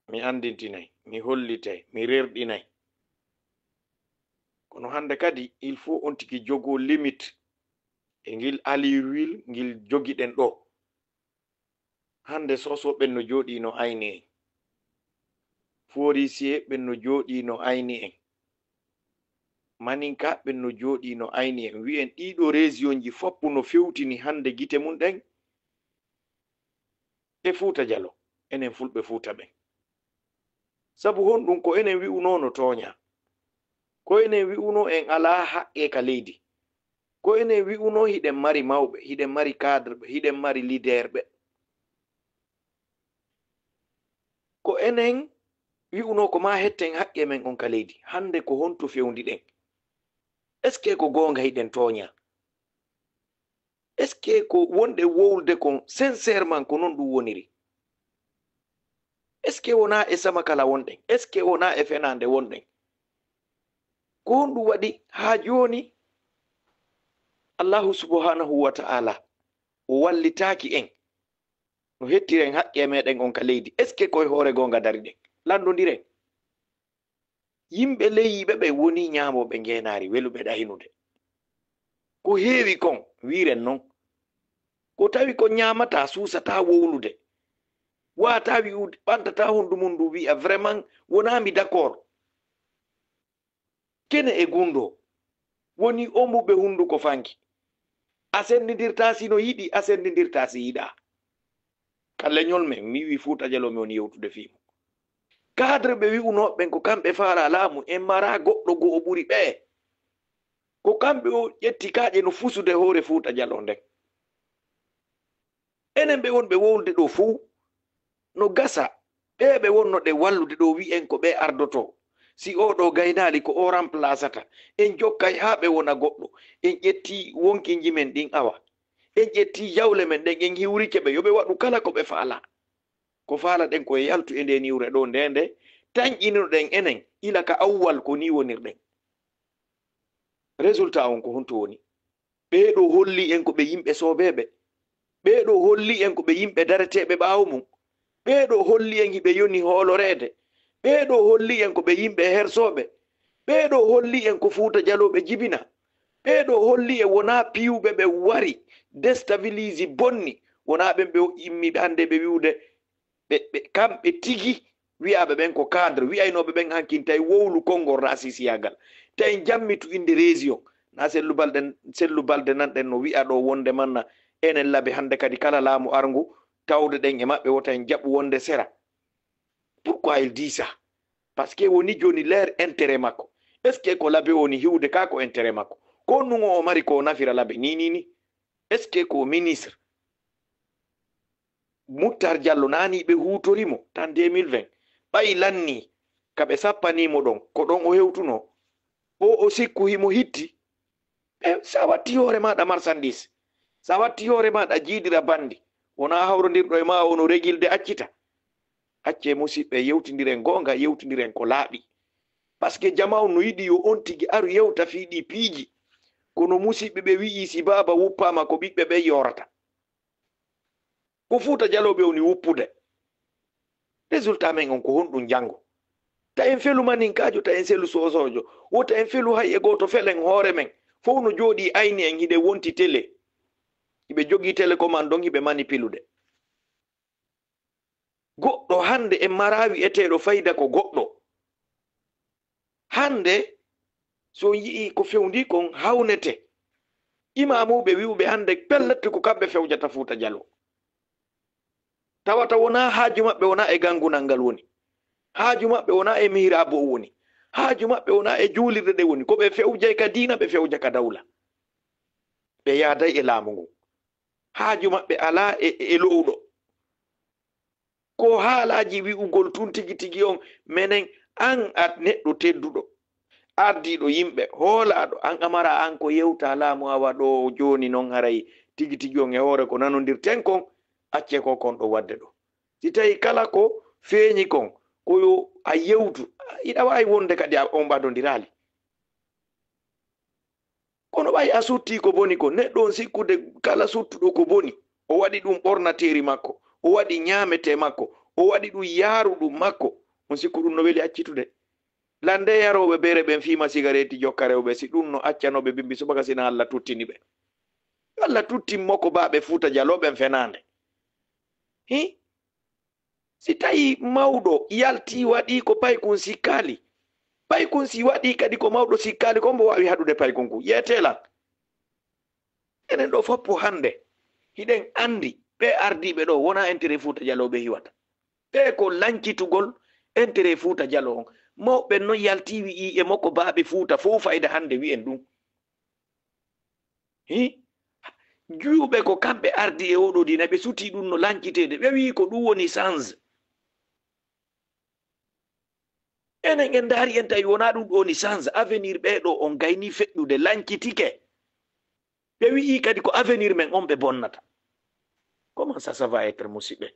mi andintinay, mi hollitay, mi rerɗinay. Kono hande kadi il faut on tigi jogo limite e ngil alirwil ngil jogiɗen ɗo. Hande sosoɓen no joɗi no ayni en, forisier ɓen no joɗi no ayni en, maninka ɓen no joɗi no ayni en. Wi'en ɗiɗo région ji foppu no fewtini hande gite mum ɗen e Fuuta Jallo, enen fulɓe Fuuta ɓen. Sabu honɗum ko enen wi'uno no toña, ko enen wi'uno en ala haqqe ka leydi, ko enen wi'uno hiɗen mari mawɓe, hiɗen mari cadre ɓe, hiɗen mari leader ɓe, ko enen wi'uno ko ma hetten haqqe men on ka leydi. Hande ko honto fewndi ɗen, est ce que ko gonga hiɗen toña? est ce que ko wonɗe wowlde kon sincèrement ko non ɗum woniri? est ce que wona e sama kala wonɗen? est ce que wona e fenande wonɗen? ko honɗum waɗi ha joni Allahu subhanahu wa ta'ala o wallitaki en no hettiren haqqe meɗen on ka leydi? est ce que koye hoore gonga dari ɗen landodiren? Yimɓe leyyiɓe ɓe woni ñamoɓe ngenari weluɓe ɗahinude. Ko heewi kon wiren non, ko tawi ko ñamata suusata wowlude, wata wi'ude ɓantata hondu mum ndu wi'a vraiment wonami d' accord. Kene e gundo woni ombuɓe hunduko fanki, a sendidirta sino yiɗi, a sendidirta si yiɗa. Kalleñol men mi wi Fuuta Jallo mi woni yewtude fimo. Cadre ɓe wi'unoɓen ko kamɓe faala laamu en mara goɗɗo go o ɓuri ɓe, ko kamɓe o ƴetti kaaƴe no fusude hoore Fuuta Jallo nden. Enen ɓe wonɓe wowlde ɗo fuu no gasa ɓeɓe wonno ɗe wallude ɗo wi'en ko ɓe ardoto, si oɗo gaynali ko o remplaçata, en jokkay ha ɓe wona goɗɗo, en ƴetti wonkinji men ɗin awa, en ƴetti jawle men ɗen en hiwrike ɓe yoɓe waɗu kala ko ɓe faala. Ko faala ɗen koye yaltu e nde niwre ɗo ndende tañƴinirɗen enen ila ka awwal ko ni wonirɗen. Résultat on ko honto woni? Ɓeɗo holli en ko ɓe yimɓe sobeɓe, ɓeɗo holli en ko ɓe yimɓe dareteɓe ɓawo mum, ɓeɗo holli en hiɓe yoni hoolorede, ɓeɗo holli en ko ɓe yimɓe hersoɓe, ɓeɗo holli en ko Fuuta Jaloɓe jibina, ɓeɗo holli en wona piyuɓe ɓe wari déstabilise bonni, wona ɓen ɓe immiɓe hande ɓe wiwde ɓe kamɓe tigi wi'aɓe ɓen ko cadre, wi'aynoɓe ɓen hankin tawi wowlu konngol rasisiyagal, tawi jammitu inde région na sellu balde nanɗen no wi'a ɗo wonde manna enen laabi hande kadi kala laamu arngu tawde ɗen e maɓɓe wota en jaɓu wonde sera. Pourquoi il dit ça? Parce que woni joni leur intérêt makko. est ce que ko laabe woni hiwde ka ko intérêt makko? Ko nungo o mari ko nafira laabe ni est ce que ko ministre Moutar Diallo nani ɓe hutorimo tan 2020 ɓayi lanni kaɓe sappanimo ɗon ko ɗon o hewtuno o sikku himo hitti. Sa watti hoore maɗa marchandise, sa watti hoore maɗa jiidira bandi, wona hawrodirɗo e ma wono régilde accita. Acce musidɓe yewtidiren gonga, yewtidiren ko laaɓi, par ce que jamaw no yiɗi yo on tigi aru yewta fiiɗi piiji, kono musidɓe ɓe wi'i si baba wuppama ko ɓiɓɓe ɓe yorata. Ko Fuuta Jaloɓe woni wuppude. Résultat men on ko honɗum jango. Ta en felu maninkajo, ta en selu sosojo, wota en felu hay e goto felen hoore men fof no jooɗi ayni en hiɗe wonti télé, hiɓe jogi télécommande don hiɓe manipilude. Goɗɗo hande en marawi eteɗo fayda ko goɗɗo. Hande so yii ko fewndi kon hawnete, imamuɓe wiwɓe hande pellette ko kamɓe fewjata Fuuta Jallo. Tawata wona haaju maɓɓe wona e gangunal ngal woni, haaju maɓɓe wona e mihirabo woni, haaju maɓɓe wona e juulirde ɗe woni, ko ɓe fewjay ka diina, ɓe fewja ka dawla, ɓe yaaday e laamu ngu. Haaju maɓɓe ala e lowɗo, ko haalaji wi'ugol tun tigi tigi on menen an a neɗɗo tedduɗo ardiɗo yimɓe hoolaɗo, an amara an ko yewta laamu awa ɗo joni noon haray tigi tigi on e hoore ko nanodirten kon, acce ko kon ɗo wadde ɗo. Si tawi kala ko feeñi kon koyo a yewtu, iɗa wawi wonde kadi on ɓadodirali, kono ɓay a sutti ko boni ko. Neɗɗo on sikkude kala suttuɗo ko boni o waɗi ɗum ɓornateri makko, o waɗi ñamete makko, o waɗi ɗum yaaru ɗum makko, on sikku ɗum no weli accitude lande yaroɓe bere ɓen fima cigarette jokka rewɓe si ɗum no accanoɓe bimbi subaka sina Allah tuttini ɓe Allah tuttin moko baɓe Fuuta Jalloɓen fenande hi si tawi mawɗo yalti waɗi ko paykun sikkali paykun si waɗi kadi ko mawɗo sikkali ko mbo wawi haɗude paykun ku yetelan enen ɗo foppo hande hiɗen andi ɓe ardiɓe ɗo wona intérêt Fuuta Jalloɓe hiwata ɓe ko lancitugol intérêt Fuuta Jallo on mawɓe noon yalti wi'i e makko baaɓe Fuuta fof fayda hande wi'en ɗum hi juuɓe ko kamɓe ardi e oɗo dina ɓe suti ɗum no lancitede ɓe wi ko ɗum woni change enen en daari en tawi wona ɗum ɗo ni change avenir ɓeɗo on gayni feƴƴude lancitike ɓe wi'i kadi ko avenir men on ɓe bonnata comment ça va être musidɓe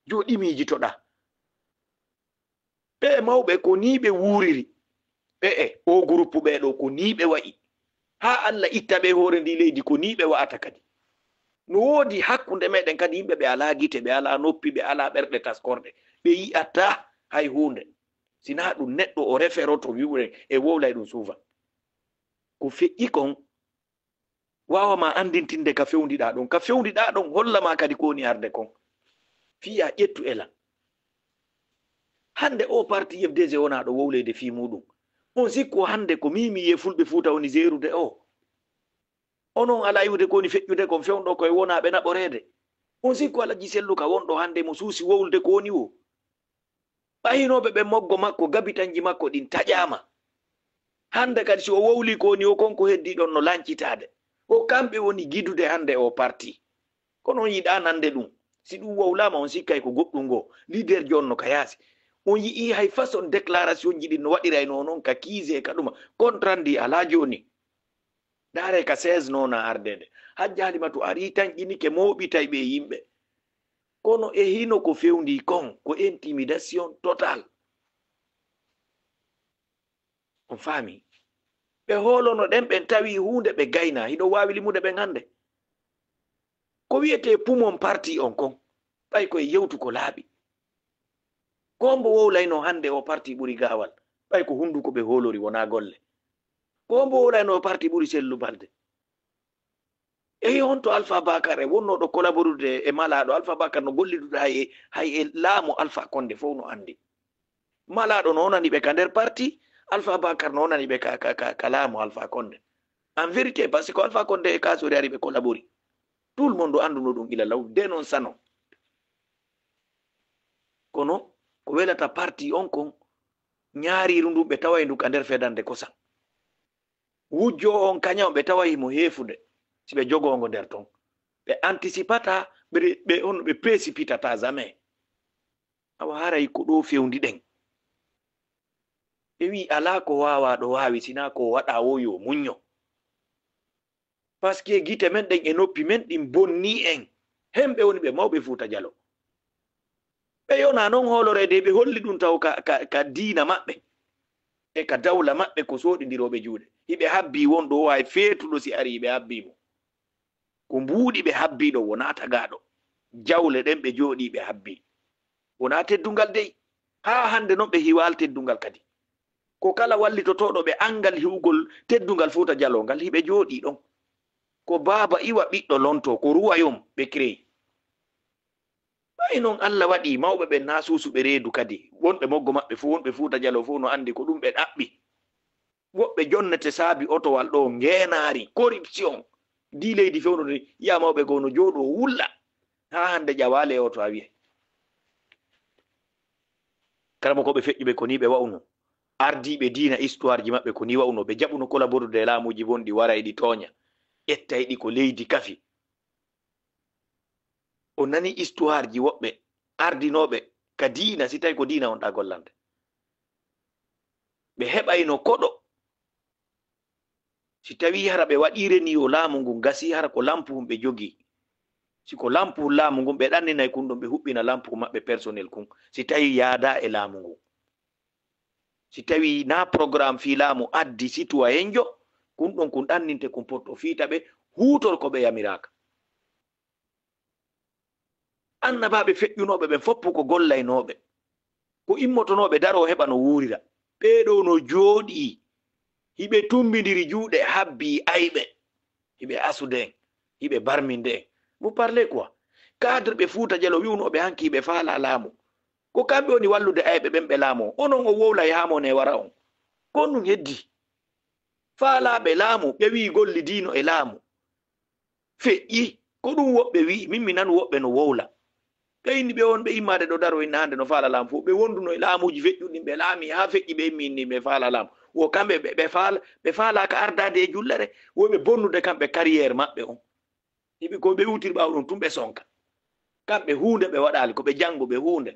joɗimiji toɗa ɓe mawɓe ko ni ɓe wuuriri ɓe o groupe ɓeɗo ko ni ɓe wa'i ha Allah itta ɓe hoore ndi leydi ko ni ɓe wa'ata kadi no woodi hakkunde meɗen kadi yimɓe ɓe ala gite ɓe ala noppi ɓe ala ɓerɗe taskorɗe ɓe yi'ata hay hunde sina ɗum neɗɗo o referoto wiwre e wowlay ɗum suufa ko feƴƴi kon wawama andintinde ka fewndiɗa ɗon ka fewndiɗa ɗon hollama kadi ko woni arde kon fiya ƴettu elan hande o parti FDG wona ɗo wowlede fi muɗum on sikko hande ko mimi ye fulɓe Fuuta woni zerude o onon ala yiwde ko woni feƴƴude kon fewɗo koye wonaɓe naɓorede on sikko alaji selluka wonɗo hande mo suusi wowlude ko woni o ɓayinoɓe ɓe moggo makko gabitanji makko ɗin taƴama hande kadi si o wowli ko woni o konko heddi ɗon no lancitade o kamɓe woni gidude hande o parti kono on yiɗa nande ɗum si ɗum wowlama on sikkay ko goɗɗum ngo leader jonno ka yaasi on yii hay façon déclaration ji ɗin no waɗiray noon ka kiise ka ɗuma contrandi ala joni dare ka 16 noona ardede hajjalima to ari tan ƴinike moɓitay ɓe yimɓe kono e hino ko fewndi kon ko intimidation total on faami ɓe holono ɗen ɓen tawi hunde ɓe gayna hiɗo wawi limude ɓen hande ko wiyete pumon parti on kon ɓay koye yewtu ko laaɓi kombo wowlayno hande o parti ɓuri gawal ɓay ko hunduko ɓe holori wona golle kombo wowlayno parti ɓuri sellu balde eyi on to Alpha Bakar e wonnoɗo collaborude e malaɗo Alpha Bakar no gollidude hay e laamu Alpha Condé fof no andi malaɗo no nani ɓe ka nder parti Alpha Bakar no nani ɓe ka laamu Alpha Condé en vérité par ce que Alpha Condé e kasori ari ɓe collabori tout le monde anduno ɗum ila law de non sano kono ko welata parti on kon ñaariru ndu ɓe taway ndu ka nder fedande kosam wujjo on kañam ɓe tawayi mo heefude si ɓe jogongo nder ton ɓe anticipata ɓe on ɓe précipitata jamais awa haray ko ɗo fewndi ɗen ɓe wi ala ko wawa ɗo wawi sina ko waɗa woyo muñño par ce que gite men ɗen e noppi men ɗin bonni en hemɓe woni ɓe mawɓe Fuuta Jallo ɓe yona noon holorede ɓe holli ɗum taw ka diina maɓɓe e ka dawla maɓɓe ko soɗidiroɓe juuɗe hiɓe habbi wonɗo o hay feetuɗo si ari ɓe habbimo ko mbuuɗi ɓe habbiɗo wona tagaɗo jawle ɗen ɓe jooɗi ɓe habbi wona teddungal dey ha hande noon ɓe hiwal teddungal kadi ko kala wallitotoɗo ɓe angal hiwgol teddungal Fuuta Jallo ngal hiɓe jooɗi ɗon ko baaba iwa ɓiɗɗo lonto ko ruwayom ɓe créi ɓay noon Allah waɗi mawɓe ɓen na susuɓe reedu kadi wonɓe moggo maɓɓe fo wonɓe Fuuta Jallo fo no andi ko ɗum ɓe ɗaɓɓi woɓɓe jonnete saabi otowal ɗo ngenaari corruption di leydi fewnode yiya mawɓe go no jooɗo wulla ha hande ƴawale e oto a wiye karamo ko ɓe feƴƴuɓe ko ni ɓe wawno ardiɓe diina histoire ji maɓɓe ko ni wawno ɓe jaɓuno collaborude laamuji bonɗi waray ɗi tooña ƴettay ɗi ko leydi kafi o nani histoire ji woɓɓe ardinoɓe ka diina si tawi ko diina on ɗa gollande ɓe heɓayno koɗo si tawi hara ɓe waɗireni yo laamu ngun gasi hara ko lampu ɓe jogi siko lampu laamu ngun ɓe ɗanninay kun ɗon ɓe huɓɓina lampu maɓɓe personnel kun si tawi yaada e laamu ngun si tawi na programme fi laamu addi citoyen jo kun ɗon kun ɗanninte kun potto fiita ɓe huutol ko ɓe yamiraka annabaɓe feƴƴunoɓe ɓen foppu ko gollaynoɓe ko immotonoɓe daro heɓa no wurira ɓeɗo no jooɗi hiɓe tumbidiri juuɗe habbi ayɓe hiɓe asude en hiɓe barminde en vous parlez quoi cadre ɓe Fuuta Jallo wiwnoɓe hanki ɓe faala laamu ko kamɓe woni wallude ayɓe ɓen ɓe laamu onon o wowlay hamone wara on ko ɗum heddi faalaɓe laamu ɓe wi golli diino e laamu feƴƴi ko ɗum woɓɓe wi min mi nan woɓɓe no wowla ɓe inni ɓe on ɓe immade ɗo daro inna hande no faala laamu fof ɓe wonduno e laamuji feƴƴuɗin ɓe laami ha feƴƴi ɓe immi inni ɓe faala laamu wo kamɓe ɓe faalaka ardade e jullere woɓe bonnude kamɓe carriére maɓɓe on hiɓe ko ɓe wutiri ɓawɗon tum ɓe sonka kamɓe hunde ɓe waɗali ko ɓe janngo ɓe hunde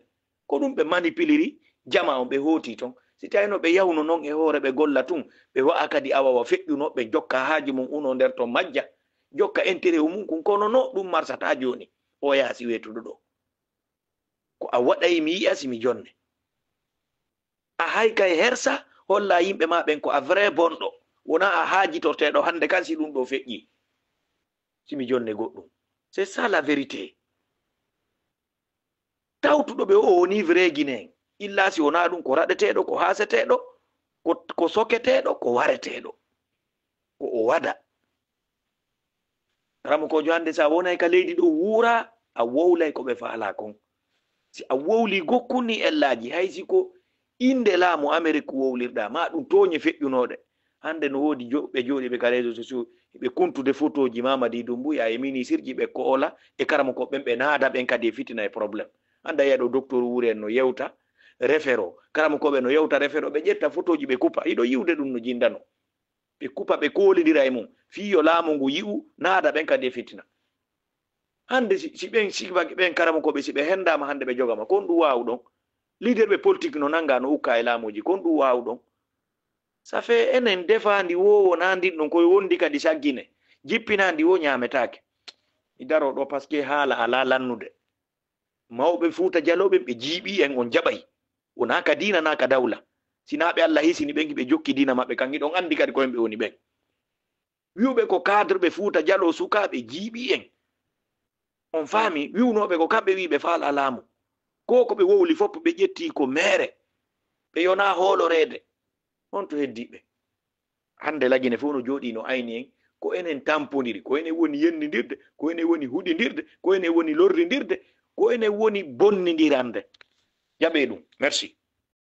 ko ɗum ɓe manipuliri jama on ɓe hooti ton si tawino ɓe yawno noon e hoore ɓe golla tun ɓe wa'a kadi awawa feƴƴuno ɓe jokka haaji mum uno nder to majja jokka intérêt mum kon kono no ɗum marsata joni o yaasi wetuɗo ɗo ko a waɗay mi yi'a simi jonne a hay kay hersa holla yimɓe ma ɓen ko a vrai bonɗo wona a haajitorteɗo hande kan si ɗum ɗo feƴƴi simi jonne goɗɗum c'est ça la vérité tawtuɗo ɓe o woni vrai guinéen illa si wona ɗum ko raɗeteɗo ko haaseteɗo ko soketeɗo ko wareteɗo ko o waɗa ramukojo hande sa wonay ka leydi ɗo wuura a wowlay ko ɓe faala kon si a wowli gokkuni ellaji haysi ko inde laamu Amérique wowlirɗa ma ɗum toñe feƴƴunoɗe hande no woodi ɓe jooɗi ɓe ka réseau sociaux ɓe kuntude photo ji Mamadi Doumbouya e ministre ji ɓe koola e karama ko ɓen ɓe naada ɓen kadi e fitina e probléme hande yiya ɗo docteur Wuri en no yewta référo karama koɓe no yewta référo ɓe ƴetta photo ji ɓe kupa iɗo yiwde ɗum no jindano ɓe kupa ɓe koolidira e mum fiyo laamu ngu yi'u naada ɓen kadi e fitina hande si ɓen sikbaki ɓen karama koɓe si ɓe hendama hande ɓe jogama kon ɗum wawɗon leader ɓe politique no nanga no ukka e laamuji kon ɗum wawɗon ça fait enen defandi wowo nandin ɗon koye wondi kadi saggine jippinandi wo ñametake mi daro ɗo par ce que haala ala lannude mawɓe Fuuta Jalloɓe ɓe jiiɓi en on jaɓay wona ka dina na ka dawla sina ɓe Allah hisini ɓen ɓe jokki dina maɓɓe kangi ɗon andi kadi koyen ɓe woni ɓen wiwɓe ko cadre ɓe Fuuta Jallo sukaɓe jiiɓi en on faami wiwnoɓe ko kamɓe wi ɓe faala laamu ko ko ɓe wowli fof ɓe ƴetti ko mere ɓe yona hoolorede on to heddiɓe hande lagine fof no jooɗi no ayni en ko enen tampodiri ko enen woni yennidirde ko enen woni huɗidirde ko enen woni lorridirde ko enen woni bonnidirande jaɓe ɗum merci